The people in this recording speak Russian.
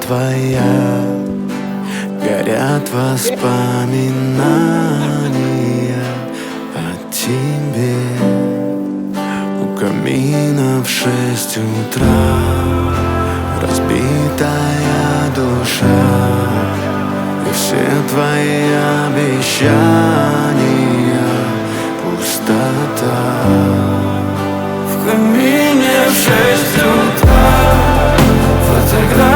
твоя, горят воспоминания о тебе. У камина в 6 утра разбитая душа, и все твои обещания пустота. В камине в 6 утра фотография